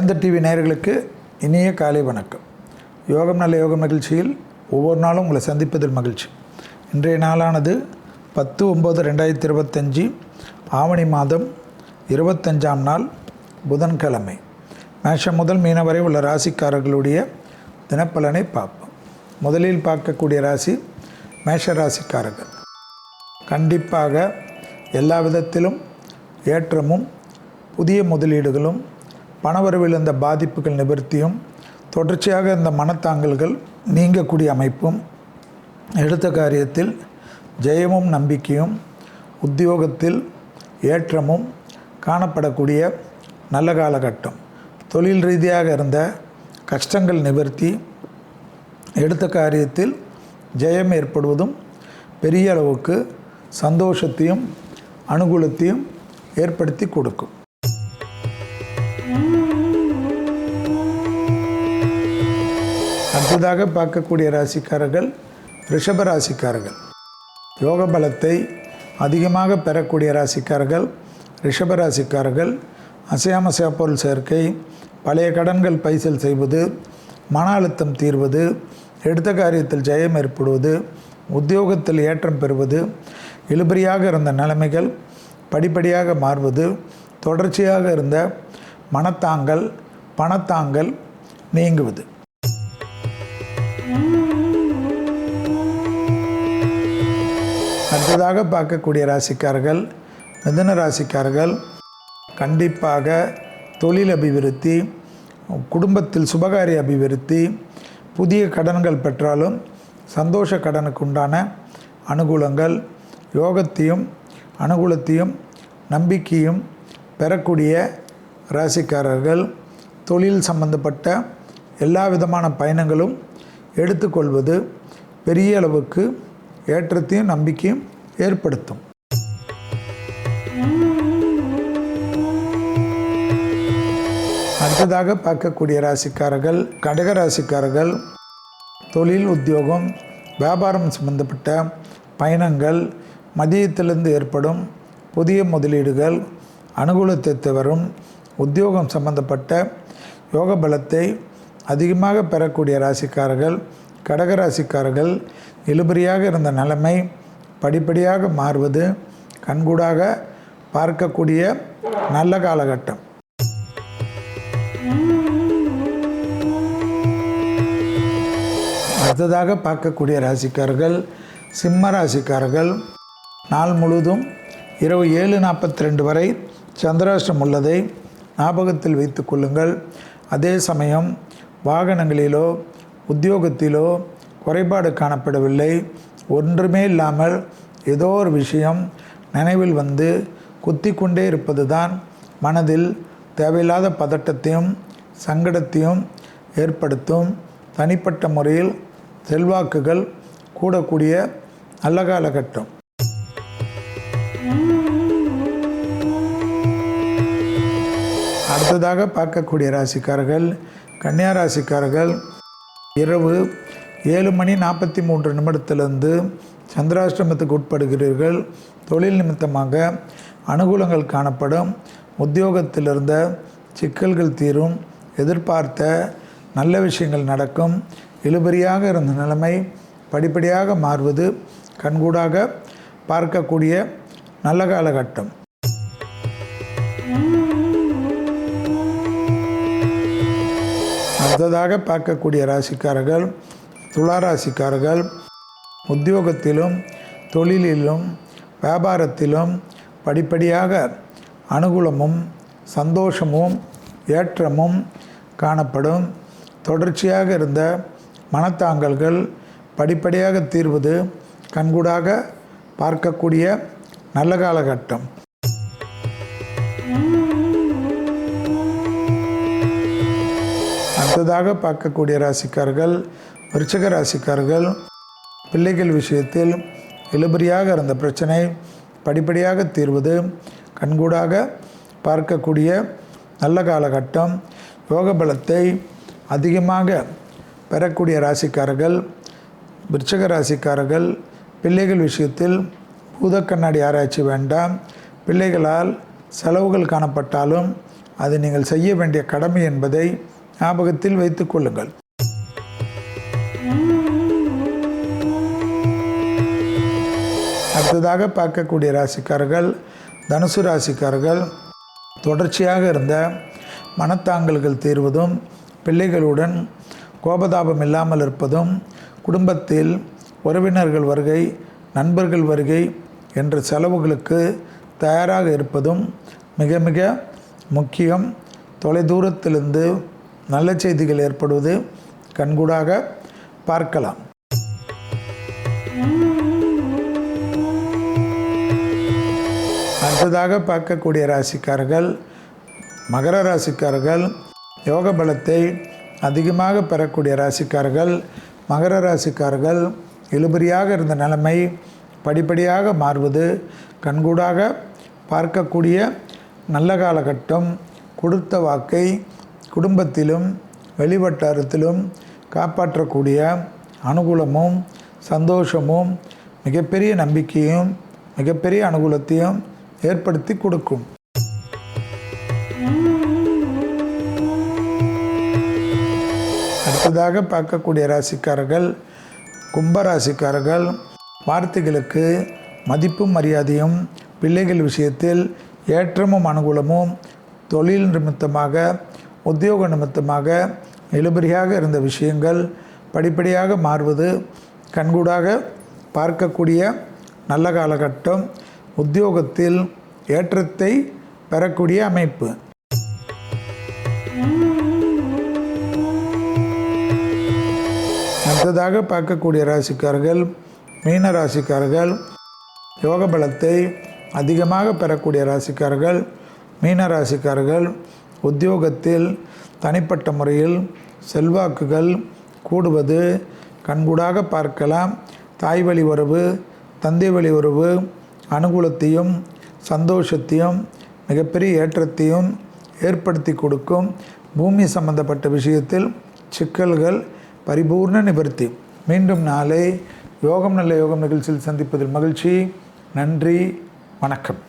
வேந்தர் டிவி நேயர்களுக்கு இனிய காலை வணக்கம். யோகம் நல்ல யோகம் நிகழ்ச்சியில் ஒவ்வொரு நாளும் உங்களை சந்திப்பதில் மகிழ்ச்சி. இன்றைய நாளானது 10/9/2025 ஆவணி மாதம் 25ஆம் நாள் புதன்கிழமை. மேஷம் முதல் மீனம் வரை உள்ள ராசிக்காரர்களுடைய தினப்பலனை பார்ப்போம். முதலில் பார்க்கக்கூடிய ராசி மேஷ ராசிக்காரர்கள். கண்டிப்பாக எல்லா விதத்திலும் ஏற்றமும் புதிய முதலீடுகளும் பணவரவில் இருந்த பாதிப்புகள் நிவர்த்தியும் தொடர்ச்சியாக இந்த மனத்தாங்கல்கள் நீங்கக்கூடிய அமைப்பும் எடுத்த காரியத்தில் ஜெயமும் நம்பிக்கையும் உத்தியோகத்தில் ஏற்றமும் காணப்படக்கூடிய நல்ல காலகட்டம். தொழில் ரீதியாக இருந்த கஷ்டங்கள் நிவர்த்தி எடுத்த காரியத்தில் ஜெயம் ஏற்படுவதும் பெரிய அளவுக்கு சந்தோஷத்தையும் அனுகூலத்தையும் ஏற்படுத்தி கொடுக்கும். அடுத்ததாக பார்க்கக்கூடிய ராசிக்காரர்கள் ரிஷப ராசிக்காரர்கள். யோக பலத்தை அதிகமாக பெறக்கூடிய ராசிக்காரர்கள் ரிஷப ராசிக்காரர்கள். அசையாமசையா பொருள் சேர்க்கை, பழைய கடன்கள் பைசல் செய்வது, மன அழுத்தம் தீர்வது, எடுத்த காரியத்தில் ஜெயம் ஏற்படுவது, உத்தியோகத்தில் ஏற்றம் பெறுவது, இழுபறியாக இருந்த நிலைமைகள் படிப்படியாக மாறுவது, தொடர்ச்சியாக இருந்த மனத்தாங்கல் பணத்தாங்கல் நீங்குவது. அடுத்ததாக பார்க்கக்கூடிய ராசிக்காரர்கள் மிதுன ராசிக்காரர்கள். கண்டிப்பாக தொழில் அபிவிருத்தி, குடும்பத்தில் சுபகாரிய அபிவிருத்தி, புதிய கடன்கள் பெற்றாலும் சந்தோஷ கடனுக்கு உண்டான அனுகூலங்கள், யோகத்தையும் அனுகூலத்தையும் நம்பிக்கையும் பெறக்கூடிய ராசிக்காரர்கள். தொழில் சம்பந்தப்பட்ட எல்லா விதமான பயணங்களும் எடுத்துக்கொள்வது பெரிய அளவுக்கு ஏற்றத்தையும் நம்பிக்கையும் ஏற்படுத்தும். அடுத்ததாக பார்க்கக்கூடிய ராசிக்காரர்கள் கடக ராசிக்காரர்கள். தொழில் உத்தியோகம் வியாபாரம் சம்பந்தப்பட்ட பயணங்கள், மதியத்திலிருந்து ஏற்படும் புதிய முதலீடுகள் அனுகூலத்தை தரும். உத்தியோகம் சம்பந்தப்பட்ட யோக பலத்தை அதிகமாக பெறக்கூடிய ராசிக்காரர்கள் கடகராசிக்காரர்கள். இழுபறியாக இருந்த நிலைமை படிப்படியாக மாறுவது கண்கூடாக பார்க்கக்கூடிய நல்ல காலகட்டம். அடுத்ததாக பார்க்கக்கூடிய ராசிக்காரர்கள் சிம்ம ராசிக்காரர்கள். நாள் முழுவதும் இரவு 7:42 வரை சந்திராஷ்டம் உள்ளதை ஞாபகத்தில் வைத்து கொள்ளுங்கள். அதே சமயம் வாகனங்களிலோ உத்தியோகத்திலோ குறைபாடு காணப்படவில்லை. ஒன்றுமே இல்லாமல் ஏதோ ஒரு விஷயம் நினைவில் வந்து குத்தி கொண்டே இருப்பது தான் மனதில் தேவையில்லாத பதட்டத்தையும் சங்கடத்தையும் ஏற்படுத்தும். தனிப்பட்ட முறையில் செல்வாக்குகள் கூடக்கூடிய நல்ல காலகட்டம். அடுத்ததாக பார்க்கக்கூடிய ராசிக்காரர்கள் கன்னியா ராசிக்காரர்கள். இரவு 7:43 சந்திராஷ்டமத்துக்கு உட்படுகிறீர்கள். தொழில் நிமித்தமாக அனுகூலங்கள் காணப்படும். உத்தியோகத்தில் இருந்த சிக்கல்கள் தீரும். எதிர்பார்த்த நல்ல விஷயங்கள் நடக்கும். இழுபறியாக இருந்த நிலைமை படிப்படியாக மாறுவது கண்கூடாக பார்க்கக்கூடிய நல்ல காலகட்டம். அடுத்ததாக பார்க்கக்கூடிய ராசிக்காரர்கள் துலா ராசிக்காரர்கள். உத்தியோகத்திலும் தொழிலிலும் வியாபாரத்திலும் படிப்படியாக அனுகூலமும் சந்தோஷமும் ஏற்றமும் காணப்படும். தொடர்ச்சியாக இருந்த மனத்தாங்கல்கள் படிப்படியாக தீர்வது கண்கூடாக பார்க்கக்கூடிய நல்ல காலகட்டம். அடுத்ததாக பார்க்கக்கூடிய ராசிக்காரர்கள் விருச்சிக ராசிக்காரர்கள். பிள்ளைகள் விஷயத்தில் இழுபறியாக இருந்த பிரச்சனை படிப்படியாக தீர்வது கண்கூடாக பார்க்கக்கூடிய நல்ல காலகட்டம். யோக பலத்தை அதிகமாக பெறக்கூடிய ராசிக்காரர்கள் விருச்சிக ராசிக்காரர்கள். பிள்ளைகள் விஷயத்தில் பூத கண்ணாடி ஆராய்ச்சி வேண்டாம். பிள்ளைகளால் செலவுகள் காணப்பட்டாலும் அது நீங்கள் செய்ய வேண்டிய கடமை என்பதை ஞாபகத்தில் வைத்துக் கொள்ளுங்கள். அடுத்ததாக பார்க்கக்கூடிய ராசிக்காரர்கள் தனுசு ராசிக்காரர்கள். தொடர்ச்சியாக இருந்த மனத்தாங்கல்கள் தீர்வதும், பிள்ளைகளுடன் கோபதாபம் இல்லாமல் இருப்பதும், குடும்பத்தில் உறவினர்கள் வருகை, நண்பர்கள் வருகை என்ற செலவுகளுக்கு தயாராக இருப்பதும் மிக மிக முக்கியம். தொலைதூரத்திலிருந்து நல்ல செய்திகள் ஏற்படுவது கண்கூடாக பார்க்கலாம். அடுத்ததாக பார்க்கக்கூடிய ராசிக்காரர்கள் மகர ராசிக்காரர்கள். யோக பலத்தை அதிகமாக பெறக்கூடிய ராசிக்காரர்கள் மகர ராசிக்காரர்கள். இழுபறியாக இருந்த நிலைமை படிப்படியாக மாறுவது கண்கூடாக பார்க்கக்கூடிய நல்ல காலகட்டம். கொடுத்த வாக்கை குடும்பத்திலும் வெளிவட்டாரத்திலும் காப்பாற்றக்கூடிய அனுகூலமும் சந்தோஷமும் மிகப்பெரிய நம்பிக்கையும் மிகப்பெரிய அனுகூலத்தையும் ஏற்படுத்தி கொடுக்கும். அடுத்ததாக பார்க்கக்கூடிய ராசிக்காரர்கள் கும்பராசிக்காரர்கள். வார்த்தைகளுக்கு மதிப்பும் மரியாதையும், பிள்ளைகள் விஷயத்தில் ஏற்றமும் அனுகூலமும், தொழில் நிமித்தமாக உத்தியோக நிமித்தமாக இழுபறியாக இருந்த விஷயங்கள் படிப்படியாக மாறுவது கண்கூடாக பார்க்கக்கூடிய நல்ல காலகட்டம். உத்தியோகத்தில் ஏற்றத்தை பெறக்கூடிய அமைப்பு. அடுத்ததாக பார்க்கக்கூடிய ராசிக்காரர்கள் மீன ராசிக்காரர்கள். யோக பலத்தை அதிகமாக பெறக்கூடிய ராசிக்காரர்கள் மீன ராசிக்காரர்கள். உத்தியோகத்தில் தனிப்பட்ட முறையில் செல்வாக்குகள் கூடுவது கண்கூடாக பார்க்கலாம். தாய் வழி உறவு, தந்தை வழி உறவு அனுகூலத்தையும் சந்தோஷத்தையும் மிகப்பெரிய ஏற்றத்தையும் ஏற்படுத்தி கொடுக்கும். பூமி சம்பந்தப்பட்ட விஷயத்தில் சிக்கல்கள் பரிபூர்ண நிவர்த்தி. மீண்டும் நாளை யோகம் நல்ல யோகம் நிகழ்ச்சியில் சந்திப்பதில் மகிழ்ச்சி. நன்றி, வணக்கம்.